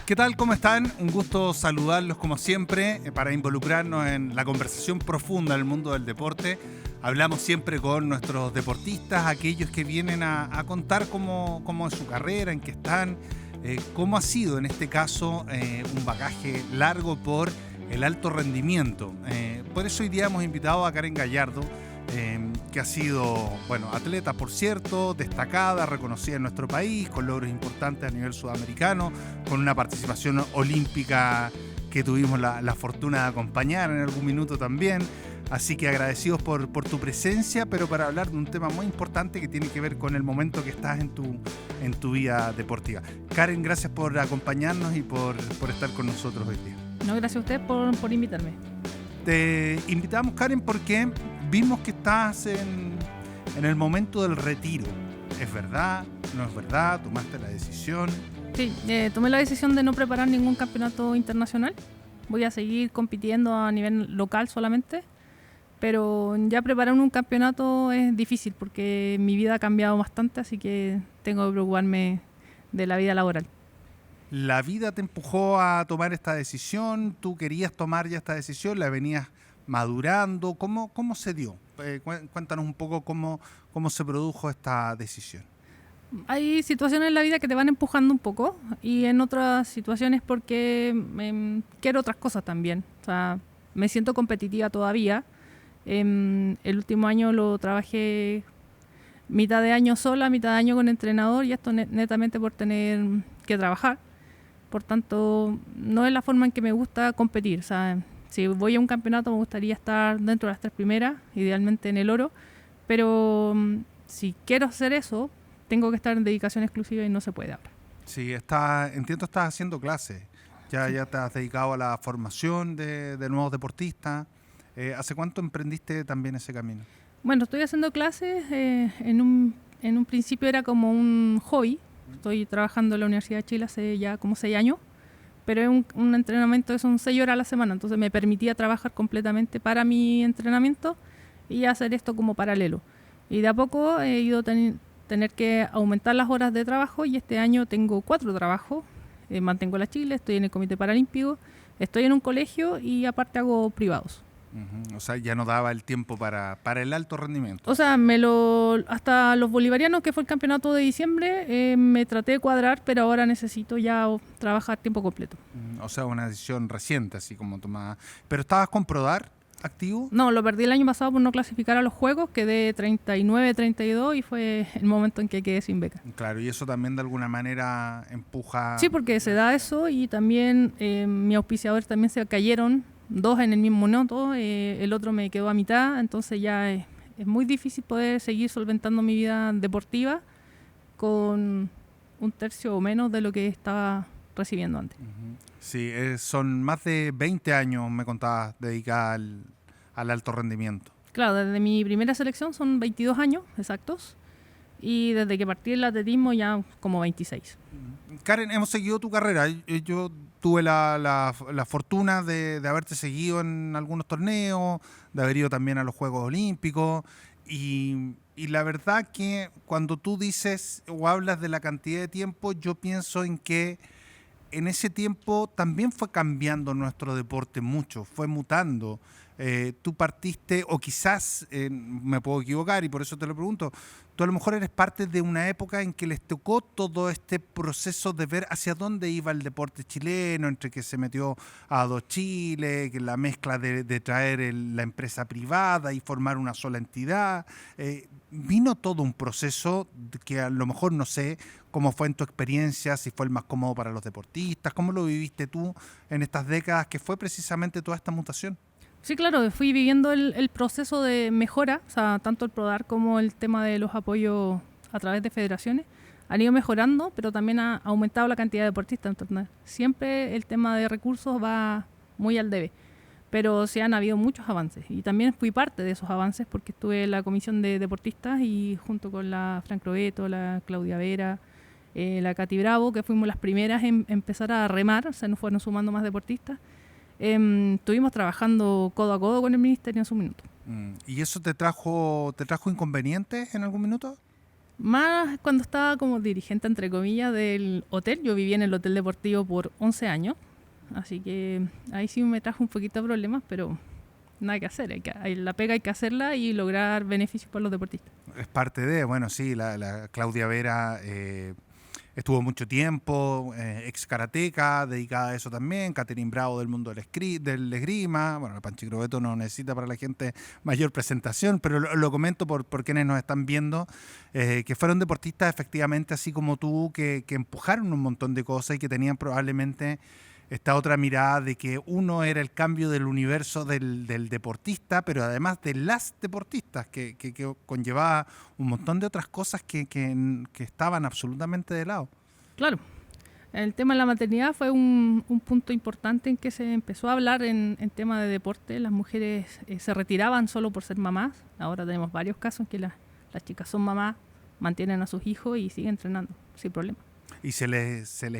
¿Qué tal? ¿Cómo están? Un gusto saludarlos como siempre para involucrarnos en la conversación profunda del mundo del deporte. Hablamos siempre con nuestros deportistas, aquellos que vienen a contar cómo es su carrera, en qué están, cómo ha sido en este caso un bagaje largo por el alto rendimiento. Por eso hoy día hemos invitado a Karen Gallardo, que ha sido, atleta, por cierto, destacada, reconocida en nuestro país, con logros importantes a nivel sudamericano, con una participación olímpica que tuvimos la fortuna de acompañar en algún minuto también. Así que agradecidos por tu presencia, pero para hablar de un tema muy importante que tiene que ver con el momento que estás en tu vida deportiva. Karen, gracias por acompañarnos y por estar con nosotros hoy día. No, gracias a usted por invitarme. Te invitamos, Karen, porque vimos que estás en el momento del retiro. ¿Es verdad? ¿No es verdad? ¿Tomaste la decisión? Sí, tomé la decisión de no preparar ningún campeonato internacional. Voy a seguir compitiendo a nivel local solamente, pero ya preparar un campeonato es difícil porque mi vida ha cambiado bastante, así que tengo que preocuparme de la vida laboral. ¿La vida te empujó a tomar esta decisión? ¿Tú querías tomar ya esta decisión? ¿La venías madurando? ¿Cómo se dio? Cuéntanos un poco cómo se produjo esta decisión. Hay situaciones en la vida que te van empujando un poco y en otras situaciones porque quiero otras cosas también. O sea, me siento competitiva todavía. El último año lo trabajé mitad de año sola, mitad de año con entrenador y esto netamente por tener que trabajar. Por tanto, no es la forma en que me gusta competir. O sea, si voy a un campeonato me gustaría estar dentro de las 3 primeras, idealmente en el oro, pero si quiero hacer eso, tengo que estar en dedicación exclusiva y no se puede ahora. Sí, entiendo que estás haciendo clases. Ya te has dedicado a la formación de nuevos deportistas. ¿Hace cuánto emprendiste también ese camino? Bueno, estoy haciendo clases. En un principio era como un hobby. Estoy trabajando en la Universidad de Chile hace ya como 6 años, pero es un entrenamiento que son 6 horas a la semana, entonces me permitía trabajar completamente para mi entrenamiento y hacer esto como paralelo. Y de a poco he ido tener que aumentar las horas de trabajo y este año tengo 4 trabajos. Mantengo la Chile, estoy en el Comité Paralímpico, estoy en un colegio y aparte hago privados. O sea, ya no daba el tiempo para el alto rendimiento. O sea, hasta los bolivarianos, que fue el campeonato de diciembre, me traté de cuadrar, pero ahora necesito ya trabajar tiempo completo. O sea, una decisión reciente, así como tomada. ¿Pero estabas con Prodar activo? No, lo perdí el año pasado por no clasificar a los Juegos, quedé 39, 32 y fue el momento en que quedé sin beca. Claro, y eso también de alguna manera empuja... Sí, porque se da eso y también mis auspiciadores también se cayeron, 2 en el mismo noto, el otro me quedó a mitad, entonces ya es muy difícil poder seguir solventando mi vida deportiva con 1/3 o menos de lo que estaba recibiendo antes. Sí, son más de 20 años, me contabas, dedicada al alto rendimiento. Claro, desde mi primera selección son 22 años exactos y desde que partí el atletismo ya como 26. Karen, hemos seguido tu carrera. Yo tuve la fortuna de haberte seguido en algunos torneos, de haber ido también a los Juegos Olímpicos y la verdad que cuando tú dices o hablas de la cantidad de tiempo, yo pienso en que en ese tiempo también fue cambiando nuestro deporte mucho, fue mutando. Tú partiste, o quizás me puedo equivocar y por eso te lo pregunto, tú a lo mejor eres parte de una época en que les tocó todo este proceso de ver hacia dónde iba el deporte chileno, entre que se metió a Dos Chile, que la mezcla de traer la empresa privada y formar una sola entidad. Vino todo un proceso que a lo mejor no sé cómo fue en tu experiencia, si fue el más cómodo para los deportistas, cómo lo viviste tú en estas décadas que fue precisamente toda esta mutación. Sí, claro, fui viviendo el proceso de mejora, o sea, tanto el PRODAR como el tema de los apoyos a través de federaciones han ido mejorando, pero también ha aumentado la cantidad de deportistas. Entonces, siempre el tema de recursos va muy al debe, pero sí han habido muchos avances y también fui parte de esos avances porque estuve en la comisión de deportistas y junto con la Fran Crobeto, la Claudia Vera, la Katy Bravo, que fuimos las primeras en empezar a remar, se nos fueron sumando más deportistas. Estuvimos trabajando codo a codo con el ministerio en su minuto. ¿Y eso te trajo inconvenientes en algún minuto? Más cuando estaba como dirigente, entre comillas, del hotel. Yo vivía en el hotel deportivo por 11 años, así que ahí sí me trajo un poquito de problemas, pero nada que hacer. La pega hay que hacerla y lograr beneficios para los deportistas. Es parte de, bueno, sí, la Claudia Vera estuvo mucho tiempo, ex karateca, dedicada a eso también, Catherine Bravo del mundo del esgrima, bueno, el Panchi Crobeto no necesita para la gente mayor presentación, pero lo comento por quienes nos están viendo, que fueron deportistas efectivamente así como tú, que empujaron un montón de cosas y que tenían probablemente esta otra mirada de que uno era el cambio del universo del deportista, pero además de las deportistas, que conllevaba un montón de otras cosas que estaban absolutamente de lado. Claro, el tema de la maternidad fue un punto importante en que se empezó a hablar en tema de deporte. Las mujeres se retiraban solo por ser mamás. Ahora tenemos varios casos en que las chicas son mamás, mantienen a sus hijos y siguen entrenando sin problema. Y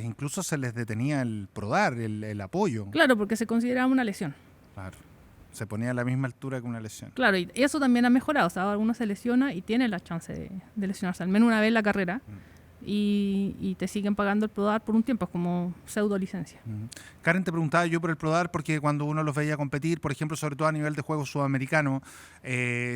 incluso se les detenía el PRODAR, el apoyo. Claro, porque se consideraba una lesión. Claro. Se ponía a la misma altura que una lesión. Claro, y eso también ha mejorado. O sea, ahora uno se lesiona y tiene la chance de lesionarse, al menos una vez en la carrera. Y te siguen pagando el PRODAR por un tiempo, es como pseudo licencia. Karen, te preguntaba yo por el PRODAR porque cuando uno los veía competir, por ejemplo, sobre todo a nivel de juego sudamericano,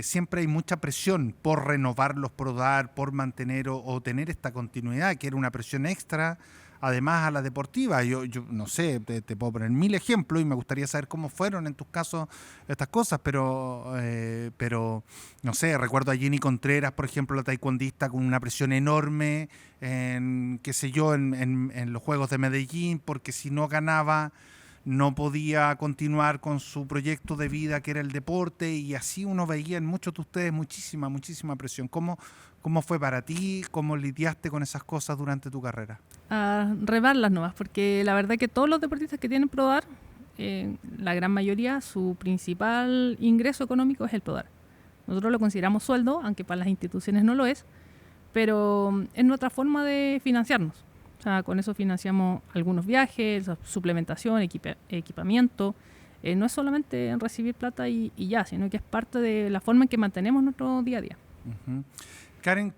siempre hay mucha presión por renovar los PRODAR, por mantener o tener esta continuidad, que era una presión extra, además a la deportiva. Yo no sé, te puedo poner 1000 ejemplos y me gustaría saber cómo fueron en tus casos estas cosas, pero no sé, recuerdo a Jenny Contreras, por ejemplo, la taekwondista, con una presión enorme en los Juegos de Medellín, porque si no ganaba no podía continuar con su proyecto de vida, que era el deporte, y así uno veía en muchos de ustedes muchísima presión. ¿Cómo fue para ti? ¿Cómo lidiaste con esas cosas durante tu carrera? A remarlas nomás, porque la verdad que todos los deportistas que tienen PRODAR, la gran mayoría, su principal ingreso económico es el PRODAR. Nosotros lo consideramos sueldo, aunque para las instituciones no lo es, pero es nuestra forma de financiarnos. O sea, con eso financiamos algunos viajes, suplementación, equipamiento. No es solamente en recibir plata y ya, sino que es parte de la forma en que mantenemos nuestro día a día. Uh-huh. Karen,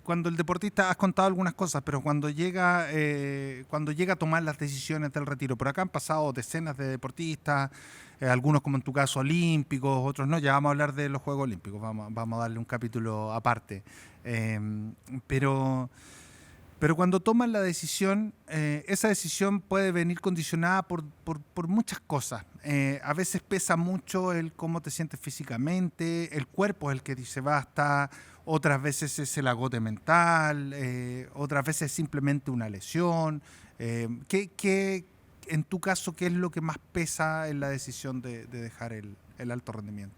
cuando el deportista, has contado algunas cosas, pero cuando llega a tomar las decisiones del retiro, por acá han pasado decenas de deportistas, algunos como en tu caso olímpicos, otros no, ya vamos a hablar de los Juegos Olímpicos, vamos a darle un capítulo aparte. Pero cuando toman la decisión, esa decisión puede venir condicionada por muchas cosas. A veces pesa mucho el cómo te sientes físicamente, el cuerpo es el que dice basta, otras veces es el agote mental, otras veces es simplemente una lesión. En tu caso, ¿qué es lo que más pesa en la decisión de dejar el alto rendimiento?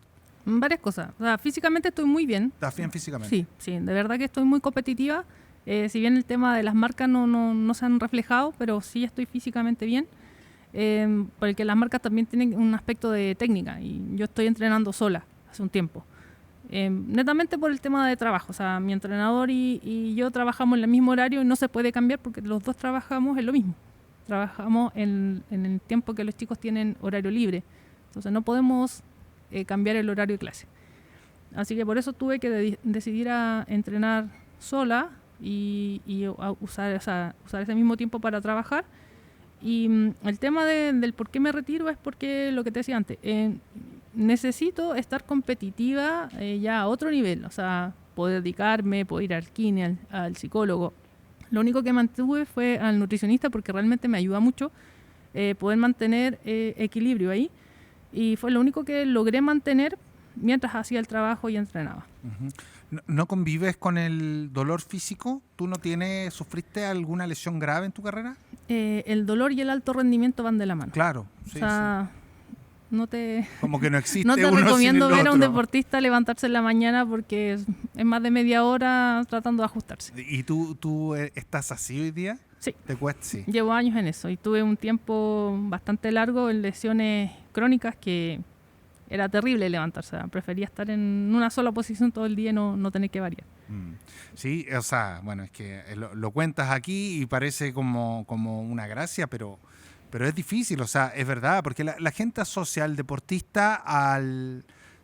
Varias cosas. O sea, físicamente estoy muy bien. ¿Estás bien físicamente? Sí, de verdad que estoy muy competitiva. Si bien el tema de las marcas no se han reflejado, pero sí estoy físicamente bien, porque las marcas también tienen un aspecto de técnica y yo estoy entrenando sola hace un tiempo. Netamente por el tema de trabajo, o sea, mi entrenador y yo trabajamos en el mismo horario y no se puede cambiar porque los dos trabajamos en lo mismo. Trabajamos en el tiempo que los chicos tienen horario libre, entonces no podemos cambiar el horario de clase. Así que por eso tuve que decidir a entrenar sola y usar ese mismo tiempo para trabajar. Y el tema del por qué me retiro es porque, lo que te decía antes, necesito estar competitiva ya a otro nivel, o sea, poder dedicarme, poder ir al kine, al psicólogo. Lo único que mantuve fue al nutricionista porque realmente me ayuda mucho poder mantener equilibrio ahí, y fue lo único que logré mantener mientras hacía el trabajo y entrenaba. Uh-huh. ¿No convives con el dolor físico? ¿Tú sufriste alguna lesión grave en tu carrera? El dolor y el alto rendimiento van de la mano. Claro, sí. O sea, como que no existe no te uno recomiendo sin el ver a un otro. deportista levantarse en la mañana porque es más de media hora tratando de ajustarse. ¿Y tú estás así hoy día? Sí. ¿Te cuesta? Sí. Llevo años en eso y tuve un tiempo bastante largo en lesiones crónicas que era terrible levantarse. Prefería estar en una sola posición todo el día y no tener que variar. Sí, o sea, bueno, es que lo cuentas aquí y parece como una gracia, pero Pero es difícil, o sea, es verdad, porque la gente asocia al deportista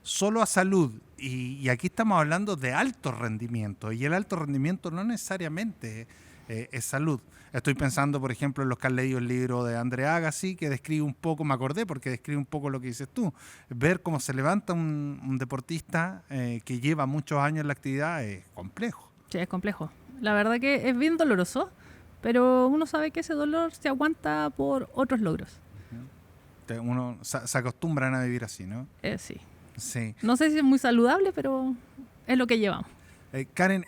solo a salud. Y aquí estamos hablando de alto rendimiento. Y el alto rendimiento no necesariamente es salud. Estoy pensando, por ejemplo, en los que han leído el libro de Andre Agassi, que describe un poco, me acordé, porque describe un poco lo que dices tú. Ver cómo se levanta un deportista que lleva muchos años en la actividad es complejo. Sí, es complejo. La verdad que es bien doloroso, pero uno sabe que ese dolor se aguanta por otros logros. Uno se acostumbran a vivir así, ¿no? Sí. Sí. No sé si es muy saludable, pero es lo que llevamos. Karen,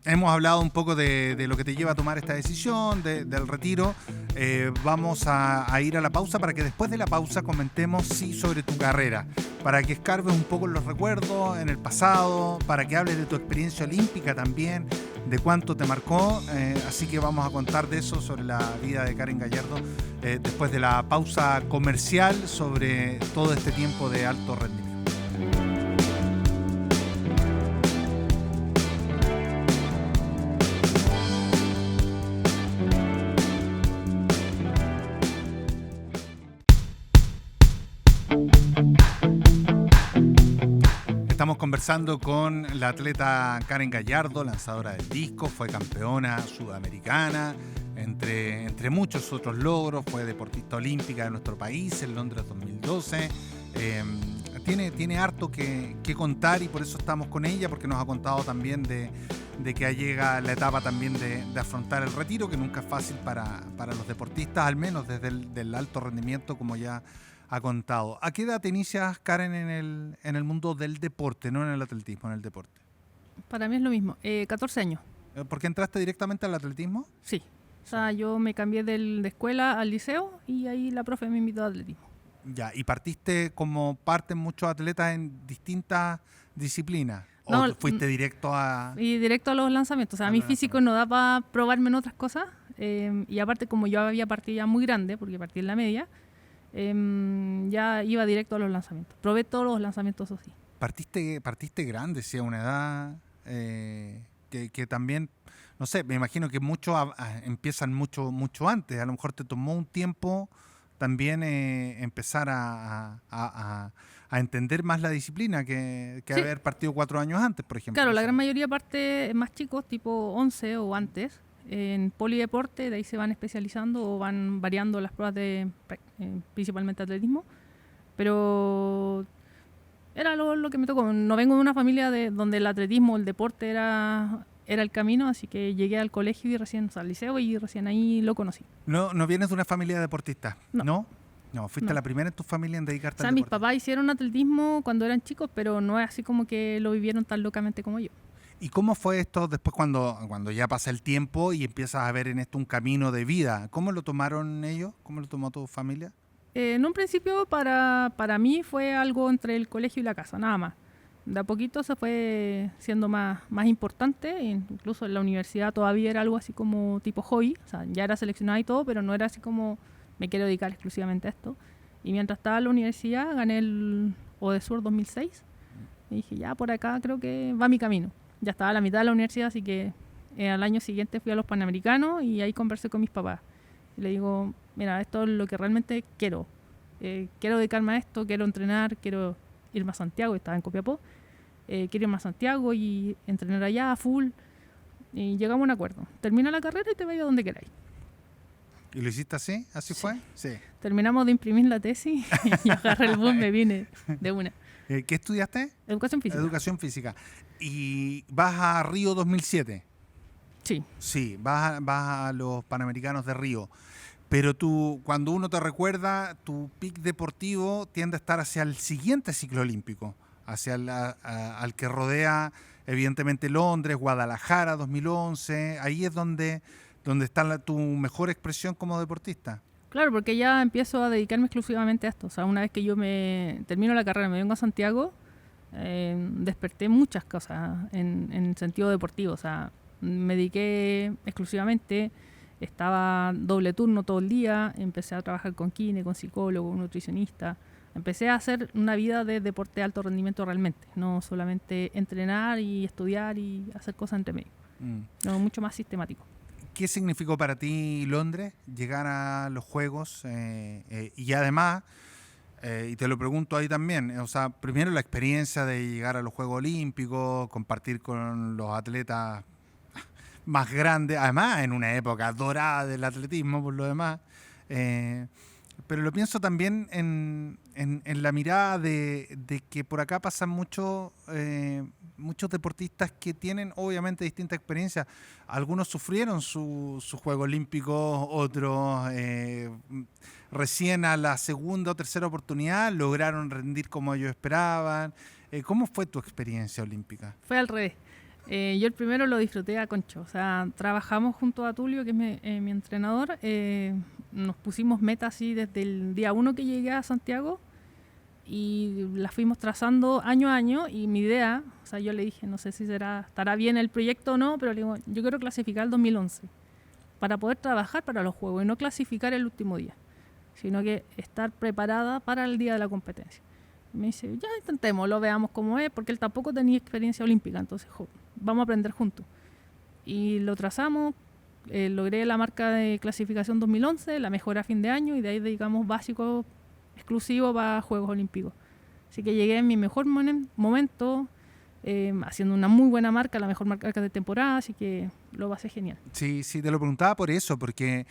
hemos hablado un poco de lo que te lleva a tomar esta decisión, del retiro. Vamos a ir a la pausa para que después de la pausa comentemos sobre tu carrera, para que escarbes un poco en los recuerdos, en el pasado, para que hables de tu experiencia olímpica también, de cuánto te marcó. Así que vamos a contar de eso, sobre la vida de Karen Gallardo, después de la pausa comercial, sobre todo este tiempo de alto rendimiento. Estamos conversando con la atleta Karen Gallardo, lanzadora del disco, fue campeona sudamericana, entre muchos otros logros, fue deportista olímpica de nuestro país en Londres 2012. Tiene harto que contar y por eso estamos con ella, porque nos ha contado también de que llega la etapa también de afrontar el retiro, que nunca es fácil para los deportistas, al menos desde el alto rendimiento, como ya ha contado. ¿A qué edad te inicias, Karen, en el mundo del deporte, no en el atletismo, en el deporte? Para mí es lo mismo, 14 años. ¿Por qué entraste directamente al atletismo? Sí. O sea, yo me cambié de escuela al liceo y ahí la profe me invitó a atletismo. Ya, ¿y partiste como parten muchos atletas en distintas disciplinas? ¿O No, fuiste directo a...? Y directo a los lanzamientos. O sea, a mi físico no da para probarme en otras cosas. Y aparte, como yo había partido ya muy grande, porque partí en la media, ya iba directo a los lanzamientos. Probé todos los lanzamientos, eso sí. Partiste grande, sí, a una edad que también, no sé, me imagino que muchos empiezan mucho antes. A lo mejor te tomó un tiempo también empezar a entender más la disciplina que Sí. haber partido 4 años antes, por ejemplo. Claro, la O sea, gran mayoría parte más chicos, tipo 11 o antes, en polideporte, de ahí se van especializando o van variando las pruebas de principalmente atletismo. Pero era lo que me tocó. No vengo de una familia donde el atletismo, el deporte era el camino, así que llegué al colegio y recién, o sea, al liceo, y recién ahí lo conocí. ¿No vienes de una familia de deportistas? No. No, fuiste No. la primera en tu familia en dedicarte O sea, al mis deporte. papás hicieron atletismo cuando eran chicos, pero no es así como que lo vivieron tan locamente como yo. ¿Y cómo fue esto después cuando ya pasa el tiempo y empiezas a ver en esto un camino de vida? ¿Cómo lo tomaron ellos? ¿Cómo lo tomó tu familia? En un principio para mí fue algo entre el colegio y la casa, nada más. De a poquito se fue siendo más importante, incluso en la universidad todavía era algo así como tipo hobby, o sea, ya era seleccionada y todo, pero no era así como me quiero dedicar exclusivamente a esto. Y mientras estaba en la universidad gané el ODESUR 2006 y dije, ya por acá creo que va mi camino. Ya estaba a la mitad de la universidad, así que al año siguiente fui a los Panamericanos y ahí conversé con mis papás. Y le digo, mira, esto es lo que realmente quiero. Quiero dedicarme a esto, quiero entrenar, quiero irme a Santiago, estaba en Copiapó. Quiero irme a Santiago y entrenar allá a full. Y llegamos a un acuerdo. Termina la carrera y te vayas donde queráis. ¿Y lo hiciste así? ¿Así Sí. fue? Sí. Terminamos de imprimir la tesis y agarré el bus, me vine de una. ¿Qué estudiaste? Educación física. Educación física. ¿Y vas a Río 2007? Sí. Sí, vas a los Panamericanos de Río. Pero tú, cuando uno te recuerda, tu pic deportivo tiende a estar hacia el siguiente ciclo olímpico, hacia al que rodea, evidentemente, Londres, Guadalajara 2011. Ahí es donde está tu mejor expresión como deportista. Claro, porque ya empiezo a dedicarme exclusivamente a esto. O sea, una vez que yo me termino la carrera, me vengo a Santiago, desperté muchas cosas en sentido deportivo. O sea, me dediqué exclusivamente, estaba doble turno todo el día, empecé a trabajar con kine, con psicólogo, con nutricionista. Empecé a hacer una vida de deporte de alto rendimiento realmente, no solamente entrenar y estudiar y hacer cosas entre medio. No, mucho más sistemático. ¿Qué significó para ti Londres, llegar a los Juegos? Y además, y te lo pregunto ahí también, o sea, primero la experiencia de llegar a los Juegos Olímpicos, compartir con los atletas más grandes, además en una época dorada del atletismo por lo demás. Eh, pero lo pienso también en la mirada de que por acá pasan muchos deportistas que tienen obviamente distintas experiencias. Algunos sufrieron su juego olímpico, otros recién a la segunda o tercera oportunidad lograron rendir como ellos esperaban. ¿Cómo fue tu experiencia olímpica? Fue al revés. Yo el primero lo disfruté a concho. O sea, trabajamos junto a Tulio, que es mi entrenador. Nos pusimos metas así desde el día 1 que llegué a Santiago y las fuimos trazando año a año. Y mi idea, o sea, yo le dije, no sé si estará bien el proyecto o no, pero le digo, yo quiero clasificar el 2011 para poder trabajar para los Juegos y no clasificar el último día, sino que estar preparada para el día de la competencia. Me dice, ya intentémoslo, veamos cómo es, porque él tampoco tenía experiencia olímpica, entonces vamos a aprender juntos. Y lo trazamos, logré la marca de clasificación 2011, la mejora a fin de año, y de ahí dedicamos básico exclusivo para Juegos Olímpicos. Así que llegué en mi mejor momento, haciendo una muy buena marca, la mejor marca de temporada, así que lo pasé genial. Sí, sí, te lo preguntaba por eso, porque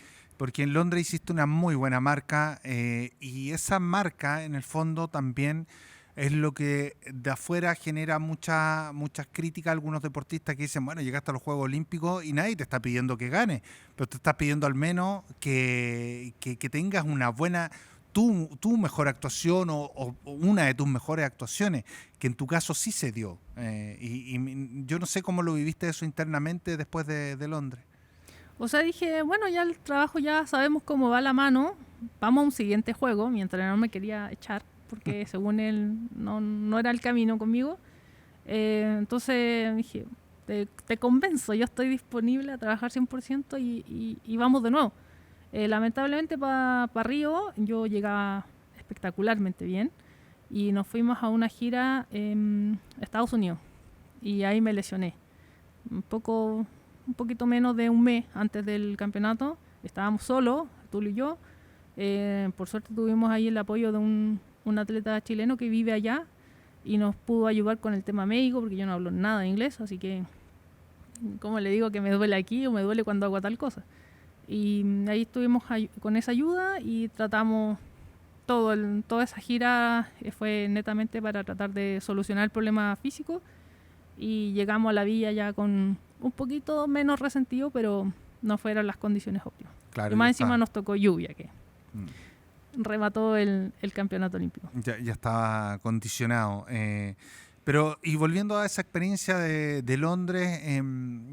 en Londres hiciste una muy buena marca y esa marca en el fondo también es lo que de afuera genera muchas críticas a algunos deportistas que dicen, bueno, llegaste a los Juegos Olímpicos y nadie te está pidiendo que ganes, pero te estás pidiendo al menos que tengas una buena, tu mejor actuación o una de tus mejores actuaciones, que en tu caso sí se dio. Y yo no sé cómo lo viviste eso internamente después de Londres. O sea, dije, bueno, ya el trabajo ya sabemos cómo va la mano, vamos a un siguiente juego. Mi entrenador me quería echar porque según él no era el camino conmigo. Entonces dije, te convenzo, yo estoy disponible a trabajar 100% y vamos de nuevo. Lamentablemente para Río yo llegaba espectacularmente bien y nos fuimos a una gira en Estados Unidos y ahí me lesioné. Un poquito menos de un mes antes del campeonato, estábamos solos, Tulio y yo. Por suerte tuvimos ahí el apoyo de un atleta chileno que vive allá y nos pudo ayudar con el tema médico porque yo no hablo nada de inglés, así que como le digo que me duele aquí o me duele cuando hago tal cosa. Y ahí estuvimos con esa ayuda y tratamos toda esa gira fue netamente para tratar de solucionar el problema físico y llegamos a la villa ya con un poquito menos resentido, pero no fueron las condiciones óptimas. Claro, y más encima nos tocó lluvia, que remató el campeonato olímpico. Ya estaba condicionado. Pero, y volviendo a esa experiencia de Londres,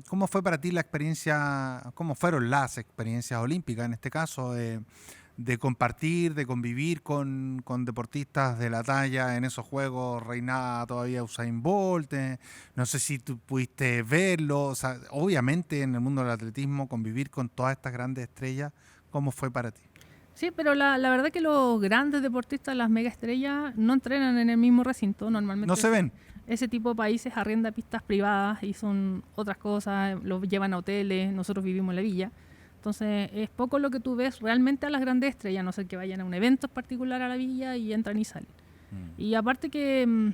¿cómo fue para ti la experiencia, cómo fueron las experiencias olímpicas en este caso, de compartir, de convivir con deportistas de la talla? En esos juegos reinaba todavía Usain Bolt, no sé si tú pudiste verlo, o sea, obviamente en el mundo del atletismo convivir con todas estas grandes estrellas, ¿cómo fue para ti? Sí, pero la verdad que los grandes deportistas, las mega estrellas, no entrenan en el mismo recinto normalmente. ¿No se ven? Ese tipo de países arrienda pistas privadas y son otras cosas, los llevan a hoteles, nosotros vivimos en la villa. Entonces es poco lo que tú ves realmente a las grandes estrellas, a no ser que vayan a un evento particular a la villa y entran y salen. Y aparte que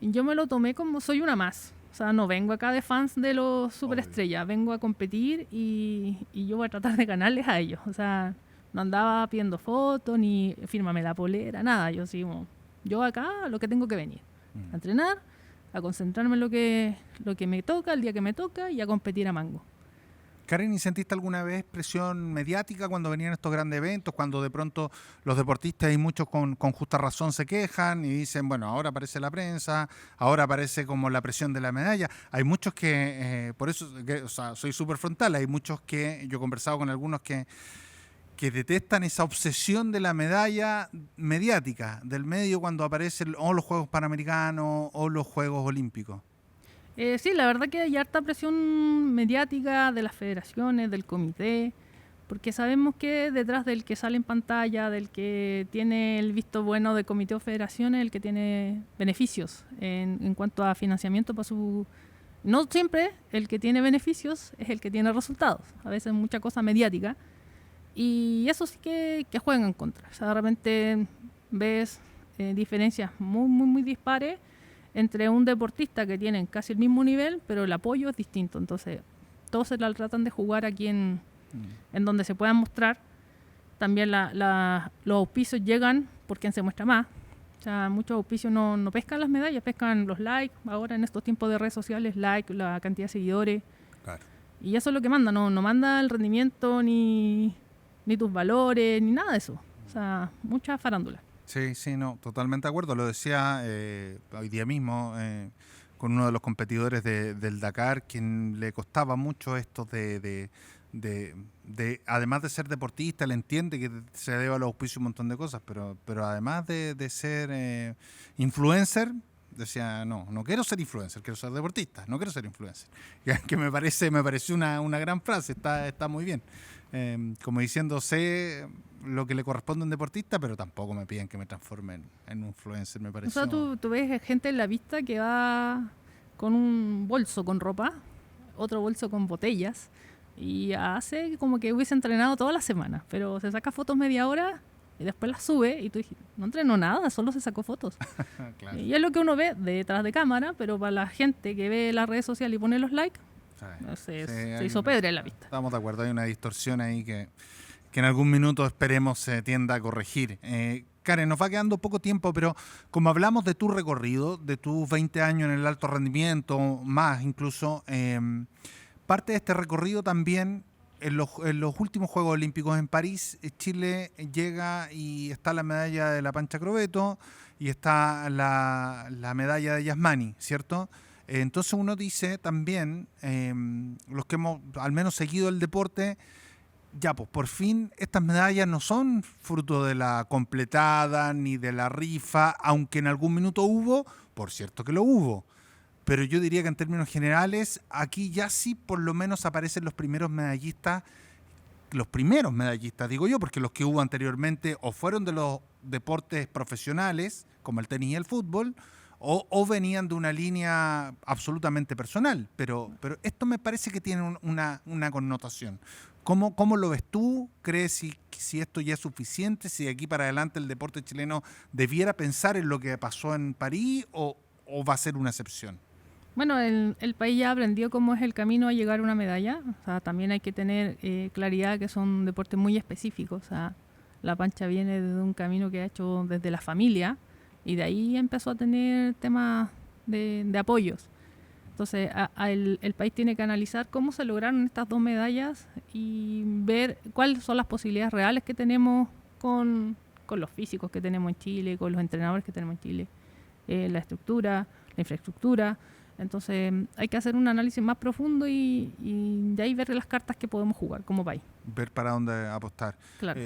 yo me lo tomé como soy una más. O sea, no vengo acá de fans de los superestrellas, vengo a competir y yo voy a tratar de ganarles a ellos. O sea, no andaba pidiendo fotos ni fírmame la polera, nada. Yo acá lo que tengo que venir, a entrenar, a concentrarme en lo que me toca, el día que me toca y a competir a mango. Karen, ¿y sentiste alguna vez presión mediática cuando venían estos grandes eventos, cuando de pronto los deportistas y muchos con justa razón se quejan y dicen, bueno, ahora aparece la prensa, ahora aparece como la presión de la medalla? Hay muchos que, por eso, o sea, soy súper frontal, hay muchos que, yo he conversado con algunos que detestan esa obsesión de la medalla mediática, del medio cuando aparecen o los Juegos Panamericanos o los Juegos Olímpicos. Sí, la verdad que hay harta presión mediática de las federaciones, del comité, porque sabemos que detrás del que sale en pantalla, del que tiene el visto bueno del comité o federaciones, el que tiene beneficios en cuanto a financiamiento para su No siempre el que tiene beneficios es el que tiene resultados. A veces mucha cosa mediática. Y eso sí que juega en contra. O sea, de repente ves diferencias muy dispares entre un deportista que tienen casi el mismo nivel, pero el apoyo es distinto. Entonces, todos se la tratan de jugar aquí en donde se puedan mostrar. También los auspicios llegan por quien se muestra más. O sea, muchos auspicios no pescan las medallas, pescan los likes. Ahora en estos tiempos de redes sociales, like, la cantidad de seguidores. Claro. Y eso es lo que manda, no manda el rendimiento ni tus valores, ni nada de eso. O sea, mucha farándula. Sí, no, totalmente de acuerdo. Lo decía hoy día mismo con uno de los competidores del Dakar, quien le costaba mucho esto de además de ser deportista, él entiende que se debe a los auspicios un montón de cosas, pero además de ser influencer, decía, no quiero ser influencer, quiero ser deportista, no quiero ser influencer. Que me pareció una gran frase, está muy bien. Como diciendo, sé lo que le corresponde a un deportista, pero tampoco me piden que me transforme en un influencer, me pareció. O sea, tú ves gente en la pista que va con un bolso con ropa, otro bolso con botellas, y hace como que hubiese entrenado toda la semana, pero se saca fotos media hora y después las sube y tú dices, no entrenó nada, solo se sacó fotos. Claro. Y es lo que uno ve detrás de cámara, pero para la gente que ve las redes sociales y pone los likes, se hizo pedre en la pista. Estamos de acuerdo, hay una distorsión ahí que en algún minuto esperemos se tienda a corregir. Karen, nos va quedando poco tiempo, pero como hablamos de tu recorrido, de tus 20 años en el alto rendimiento, más incluso, parte de este recorrido también, en los últimos Juegos Olímpicos en París, Chile llega y está la medalla de la Pancha Crobeto y está la medalla de Yasmani, ¿cierto? Entonces uno dice también, los que hemos al menos seguido el deporte, ya pues por fin estas medallas no son fruto de la completada ni de la rifa, aunque en algún minuto hubo, por cierto que lo hubo. Pero yo diría que en términos generales, aquí ya sí por lo menos aparecen los primeros medallistas, digo yo, porque los que hubo anteriormente o fueron de los deportes profesionales, como el tenis y el fútbol, o venían de una línea absolutamente personal. Pero esto me parece que tiene una connotación. ¿Cómo lo ves tú? ¿Crees si esto ya es suficiente? ¿Si de aquí para adelante el deporte chileno debiera pensar en lo que pasó en París o va a ser una excepción? Bueno, el país ya aprendió cómo es el camino a llegar a una medalla. O sea, también hay que tener claridad que son deportes muy específicos. O sea, la Pancha viene de un camino que ha hecho desde la familia y de ahí empezó a tener temas de apoyos. Entonces, el país tiene que analizar cómo se lograron estas dos medallas y ver cuáles son las posibilidades reales que tenemos con los físicos que tenemos en Chile, con los entrenadores que tenemos en Chile, la estructura, la infraestructura. Entonces hay que hacer un análisis más profundo y de ahí ver las cartas que podemos jugar como país. Ver para dónde apostar. Claro.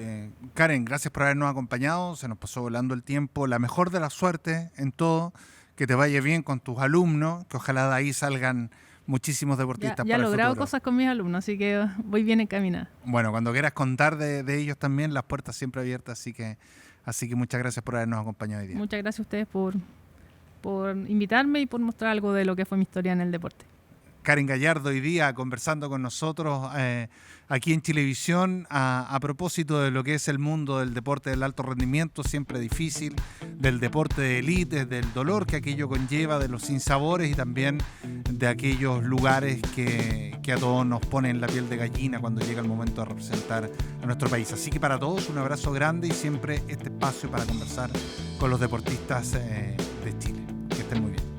Karen, gracias por habernos acompañado. Se nos pasó volando el tiempo. La mejor de la suerte en todo. Que te vaya bien con tus alumnos. Que ojalá de ahí salgan muchísimos deportistas para el futuro. Ya he logrado cosas con mis alumnos, así que voy bien encaminada. Bueno, cuando quieras contar de ellos también, las puertas siempre abiertas. Así que muchas gracias por habernos acompañado hoy día. Muchas gracias a ustedes por invitarme y por mostrar algo de lo que fue mi historia en el deporte. Karen Gallardo hoy día conversando con nosotros aquí en Chilevisión a propósito de lo que es el mundo del deporte del alto rendimiento, siempre difícil, del deporte de élite, del dolor que aquello conlleva, de los sinsabores y también de aquellos lugares que a todos nos ponen la piel de gallina cuando llega el momento de representar a nuestro país. Así que para todos un abrazo grande y siempre este espacio para conversar con los deportistas de Chile. Que estén muy bien.